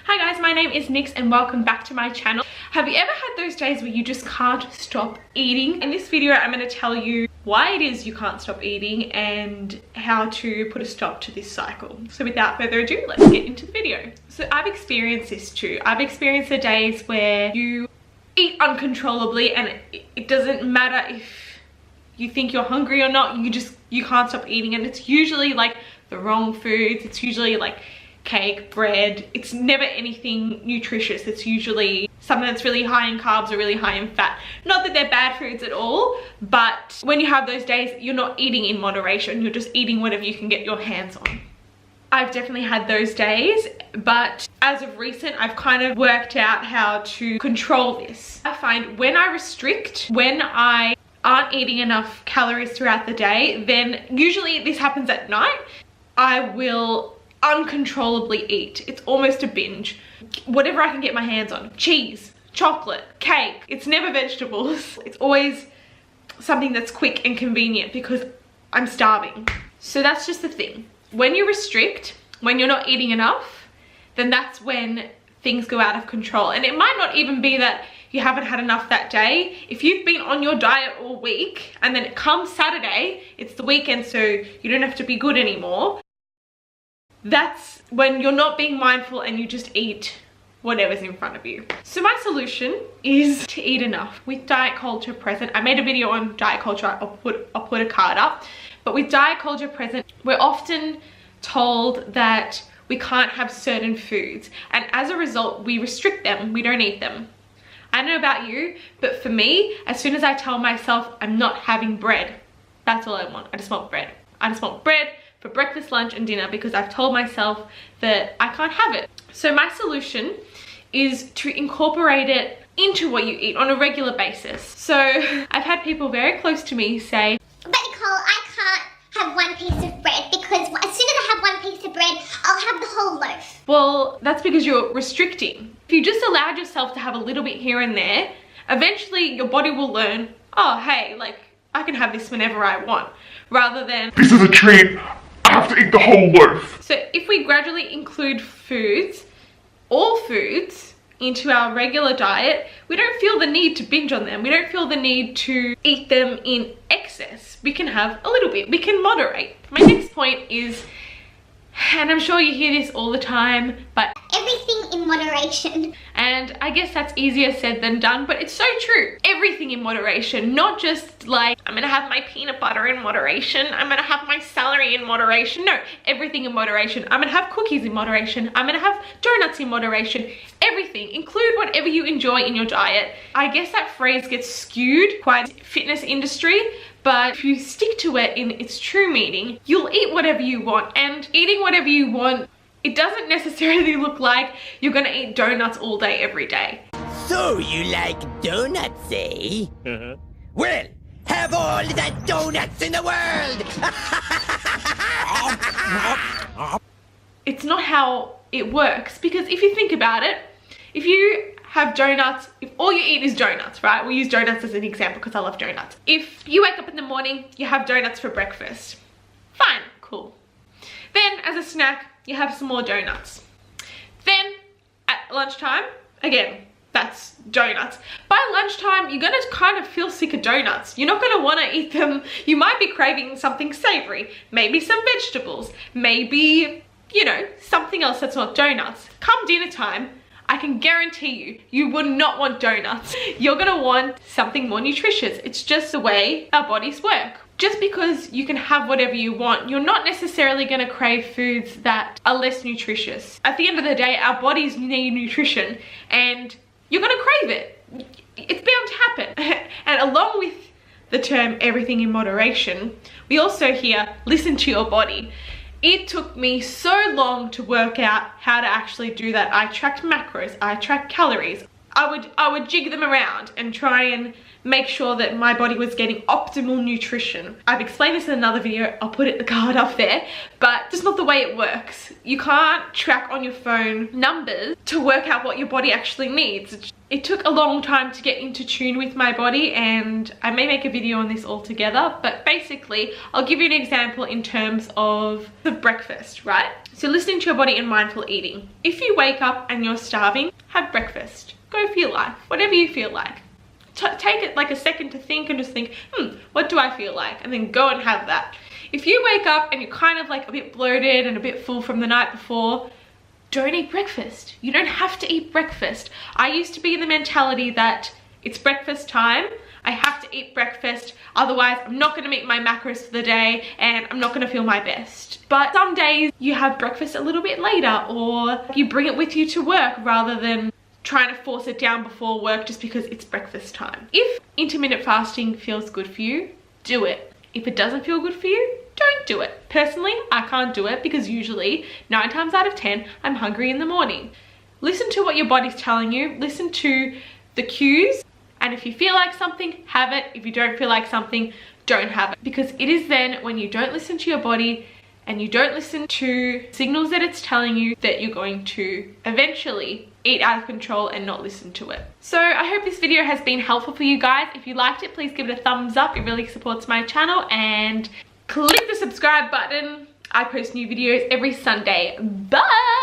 Hi guys, my name is Nix and welcome back to my channel. Have you ever had those days where you just can't stop eating? In this video, I'm going to tell you why it is you can't stop eating and how to put a stop to this cycle. So without further ado, let's get into the video. So I've experienced this too. I've experienced the days where you eat uncontrollably and it doesn't matter if you think you're hungry or not, you can't stop eating, and it's usually like the wrong foods. It's usually like cake, bread. It's never anything nutritious. It's usually something that's really high in carbs or really high in fat. Not that they're bad foods at all, but when you have those days, you're not eating in moderation. You're just eating whatever you can get your hands on. I've definitely had those days, but as of recent, I've kind of worked out how to control this. I find when I restrict, when I aren't eating enough calories throughout the day, then usually this happens at night, I will uncontrollably eat. It's almost a binge. Whatever I can get my hands on. Cheese, chocolate, cake. It's never vegetables. It's always something that's quick and convenient because I'm starving. So that's just the thing. When you restrict, when you're not eating enough, then that's when things go out of control. And it might not even be that you haven't had enough that day. If you've been on your diet all week and then it comes Saturday, it's the weekend, so you don't have to be good anymore. That's when you're not being mindful and you just eat whatever's in front of you. So my solution is to eat enough. With diet culture present, I made a video on diet culture, I'll put a card up. But with diet culture present, we're often told that we can't have certain foods, and as a result, we restrict them, we don't eat them. I don't know about you, but for me, as soon as I tell myself I'm not having bread, that's all I want. I just want bread. I just want bread for breakfast, lunch, and dinner because I've told myself that I can't have it. So my solution is to incorporate it into what you eat on a regular basis. So I've had people very close to me say, "But Nicole, I can't have one piece of bread because as soon as I have one piece of bread, I'll have the whole loaf." Well, that's because you're restricting. If you just allowed yourself to have a little bit here and there, eventually your body will learn, oh, hey, like I can have this whenever I want, rather than, "This is a treat, I have to eat the whole loaf." So if we gradually include foods, all foods, into our regular diet, we don't feel the need to binge on them. We don't feel the need to eat them in excess. We can have a little bit. We can moderate. My next point is, and I'm sure you hear this all the time, but everything in moderation. And I guess that's easier said than done, but it's so true. Everything in moderation, not just like, I'm gonna have my peanut butter in moderation, I'm gonna have my celery in moderation. No, everything in moderation. I'm gonna have cookies in moderation, I'm gonna have donuts in moderation. Everything, include whatever you enjoy in your diet. I guess that phrase gets skewed quite in the fitness industry, but if you stick to it in its true meaning, you'll eat whatever you want. And eating whatever you want, it doesn't necessarily look like you're gonna eat donuts all day, every day. So you like donuts, eh? Well, have all the donuts in the world! It's not how it works, because if you think about it, if you have donuts, if all you eat is donuts, right? We'll use donuts as an example because I love donuts. If you wake up in the morning, you have donuts for breakfast. Fine, cool. Then as a snack, you have some more donuts. Then at lunchtime, again, that's donuts. By lunchtime, you're gonna kind of feel sick of donuts. You're not gonna wanna eat them. You might be craving something savory, maybe some vegetables, maybe, you know, something else that's not donuts. Come dinner time, I can guarantee you, you will not want donuts. You're gonna want something more nutritious. It's just the way our bodies work. Just because you can have whatever you want, you're not necessarily gonna crave foods that are less nutritious. At the end of the day, our bodies need nutrition and you're gonna crave it. It's bound to happen. And along with the term everything in moderation, we also hear listen to your body. It took me so long to work out how to actually do that. I tracked macros, I tracked calories. I would jig them around and try and make sure that my body was getting optimal nutrition. I've explained this in another video, I'll put the card up there, but just not the way it works. You can't track on your phone numbers to work out what your body actually needs. It took a long time to get into tune with my body, and I may make a video on this altogether, but basically I'll give you an example in terms of the breakfast, right? So listening to your body and mindful eating. If you wake up and you're starving, have breakfast. Go for your life, whatever you feel like. Take it like a second to think and just think, what do I feel like? And then go and have that. If you wake up and you're kind of like a bit bloated and a bit full from the night before, don't eat breakfast. You don't have to eat breakfast. I used to be in the mentality that it's breakfast time, I have to eat breakfast, otherwise I'm not gonna meet my macros for the day and I'm not gonna feel my best. But some days you have breakfast a little bit later, or you bring it with you to work rather than trying to force it down before work just because it's breakfast time. If intermittent fasting feels good for you, do it. If it doesn't feel good for you, don't do it. Personally, I can't do it because usually 9 times out of 10, I'm hungry in the morning. Listen to what your body's telling you. Listen to the cues. And if you feel like something, have it. If you don't feel like something, don't have it. Because it is then when you don't listen to your body and you don't listen to signals that it's telling you that you're going to eventually eat out of control and not listen to it. So I hope this video has been helpful for you guys. If you liked it, please give it a thumbs up. It really supports my channel, and click the subscribe button. I post new videos every Sunday. Bye!